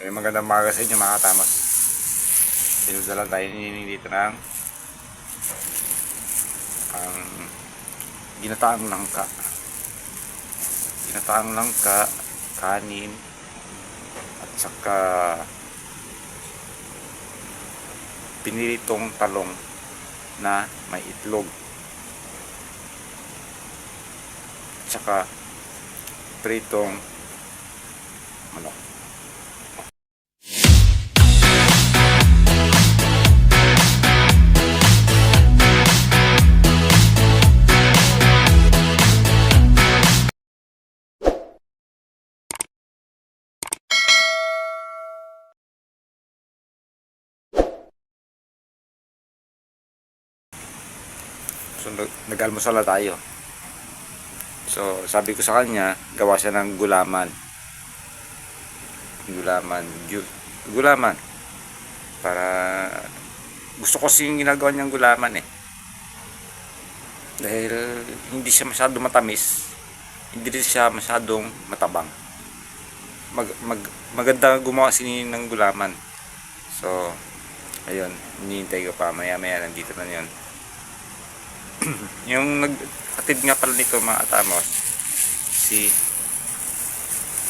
Magandang umaga sa inyo mga katamos. Dinudala tayo nining dito ng ang ginataang langka. Ginataang langka, kanin, at saka piniritong talong na may itlog. At saka pritong manok. So nag-almusal na tayo. So sabi ko sa kanya, gawa siya ng gulaman. Gulaman. Para gusto ko yung ginagawa niyang gulaman eh. Dahil hindi siya masyadong matamis, hindi rin siya masyadong matabang. Maganda gumawa ng gulaman. So ayun, hinihintay ko pa, maya nandito na yun. Yung nag-atid nga pala nito mga atamos, si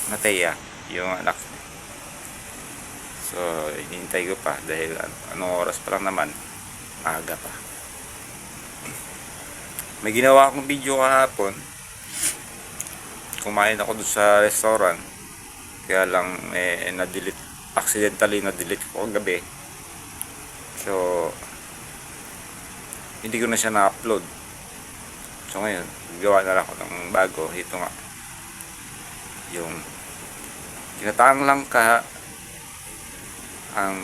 Natea, yung anak. So hinihintay ko pa dahil anong oras pa lang naman, maaga pa. May ginawa akong video kahapon, kumain ako dun sa restaurant, kaya lang accidentally na-delete ko gabi. So hindi ko na siya na-upload. So ngayon, gawa na lang ako ng bago. Ito nga, yung ginataang langka, ang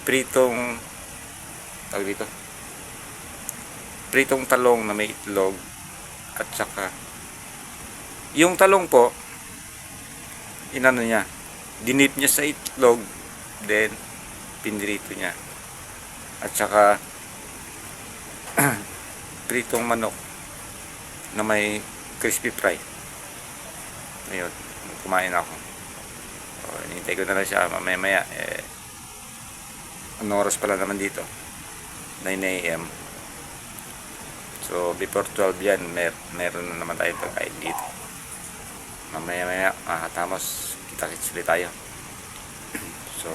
pritong pritong talong na may itlog, at saka yung talong po, inano niya, dinip niya sa itlog, then pinirito niya, at saka pritong manok na may crispy fry. Ayun, kumain ako. So, hinintay ko na lang siya mamaya. Anong oras pala naman dito? 9 AM. So before 12 yan, meron na naman tayong pagkain dito. Mamaya makatamos, kita-kits ulit tayo. So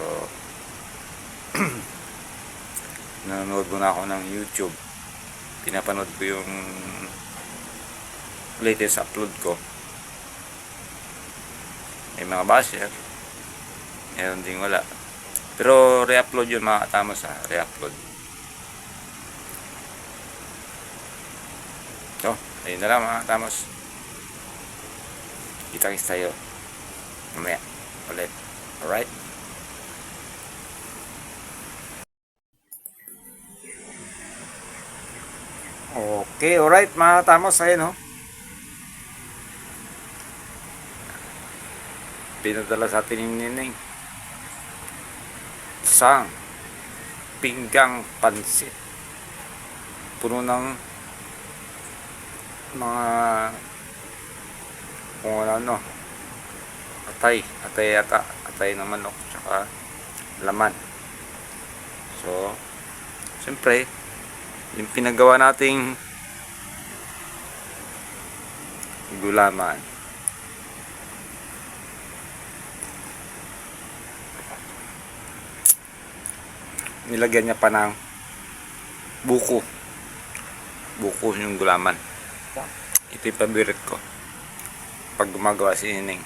nanonood muna ako ng YouTube. Pinapanood ko yung latest upload ko. May mga basher, meron ding wala, pero re-upload yun mga katamos ha, re-upload. So ayun na lang mga katamos, kita-kits tayo mamaya ulit. Alright, okay, alright mga katamos. Ayun pinadala sa atin yung nining isang pinggang pansit, puno ng mga kung ano, atay ng manok, tsaka laman. So siyempre yung pinagawa nating gulaman, nilagyan niya pa ng buko yung gulaman. Ito yung paborit ko pag gumagawa si Nining.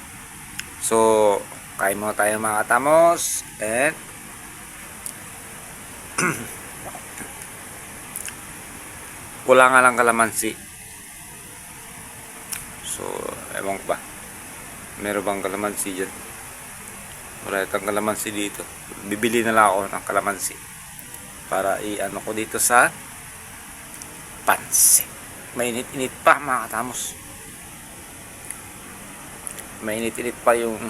So kain muna tayo mga katamos, and wala nga lang kalamansi. So ewan ko ba, meron bang kalamansi dyan? Wala itong kalamansi dito. Bibili na lang ako ng kalamansi para i-ano ko dito sa pansit. Mainit-init pa mga katamos, mainit-init pa yung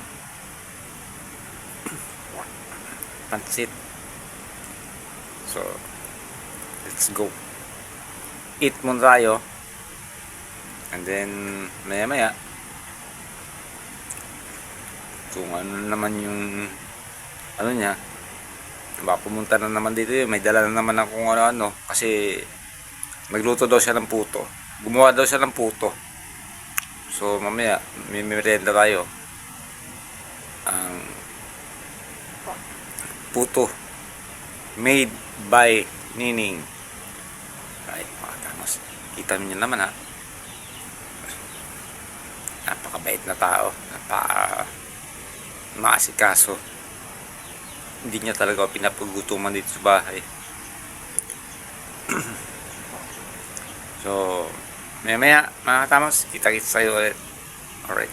pansit. So let's go, eat muna tayo, and then maya kung ano naman yung ano niya, baka pumunta na naman dito yun, may dala na naman ng kung ano-ano, kasi nagluto daw siya ng puto, gumawa daw siya ng puto. So mamaya may merienda tayo, ang puto made by Nining. Right, mga tamos, kita niyo naman ha, napakabait na tao, maasikaso. Hindi niya talaga pinapagutuman dito sa bahay. So maya mga tamos, kita-kits tayo ulit. Alright.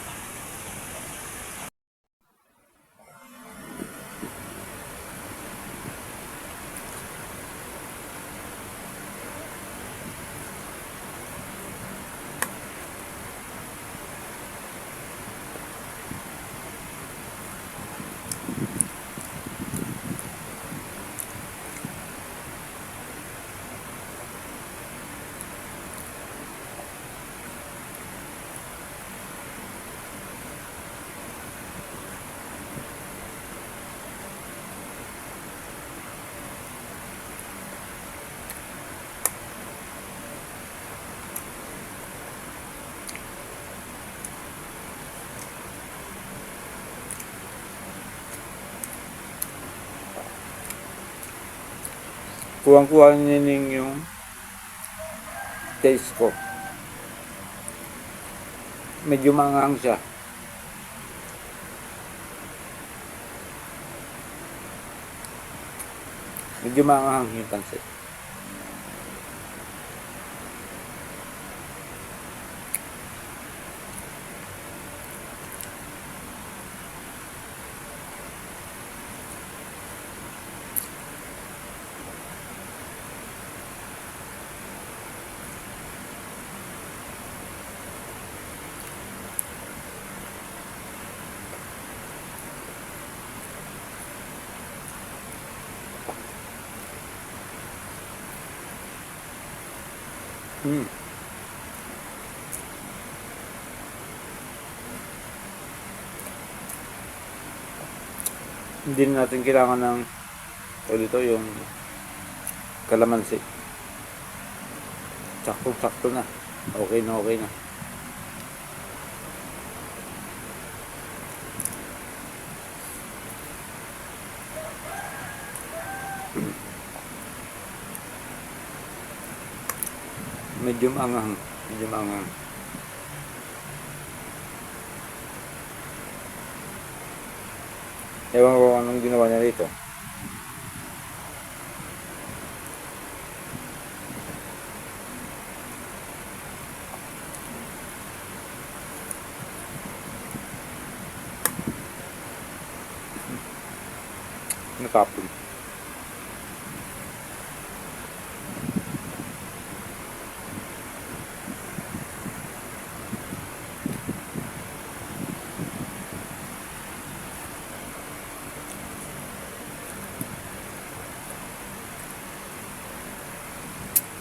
Kuwang-kuha niya yung taste ko. Medyo mangang siya. Medyo mangang yung pansit. Hindi na natin kailangan ng dito yung kalamansi. Sakto na. Okay na. Medyo angang. Ewan ko anong ginawa niya dito. Natapon.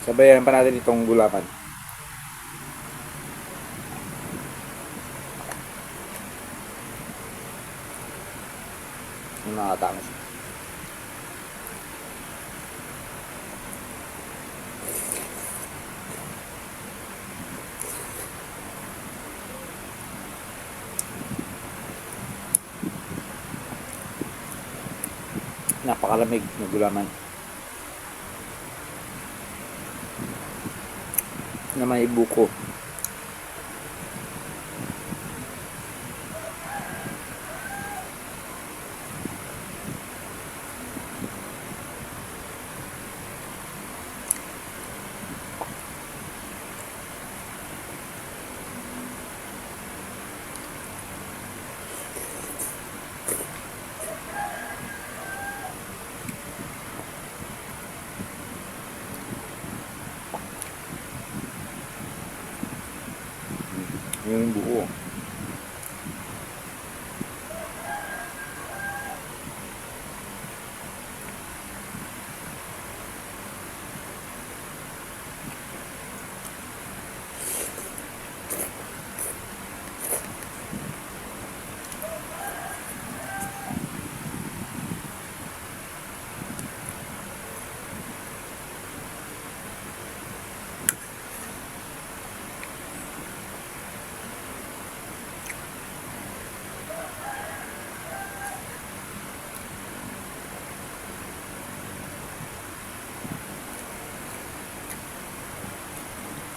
Sabayan pa natin itong gulaman. Yung mga tangos. Napakalamig na gulaman. Na may buko.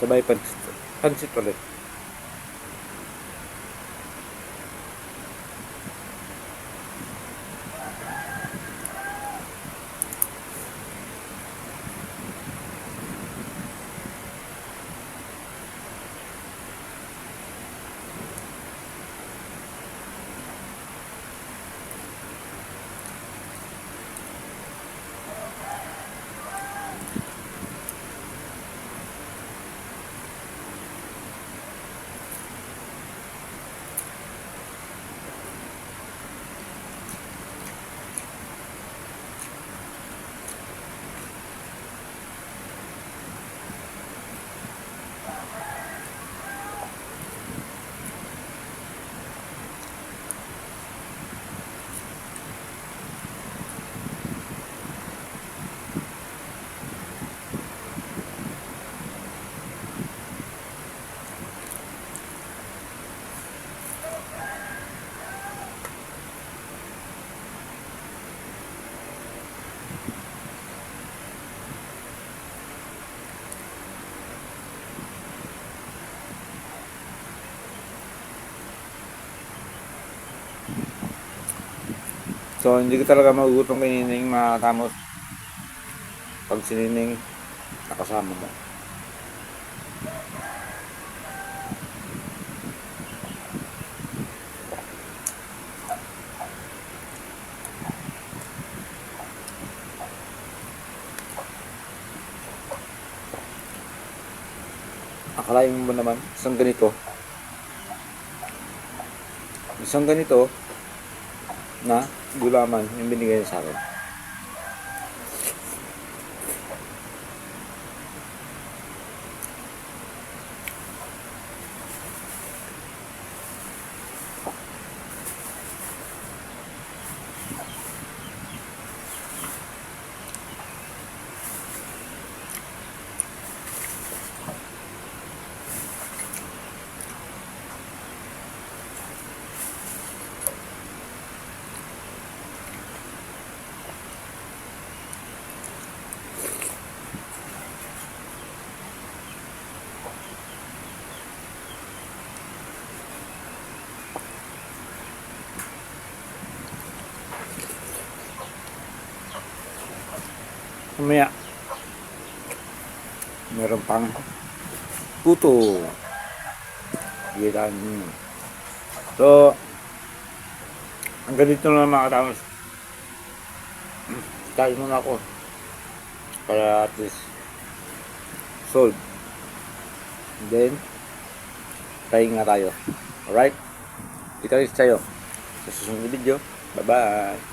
Sabay pansit. Pansit ulit. So, hindi ko talaga magugutom kay Nining mga kamos. Pag si Nining nakasama mo. Akalain mo naman, isang ganito na gulaman yung binigay niya sa akin. Mamaya, meron pang puto. Gilan. So, ang ganito na mga katamos. Kain muna ako. Para at least solve. Then, try nga tayo. Alright? Kita rin sa'yo sa susunod na video. Bye-bye!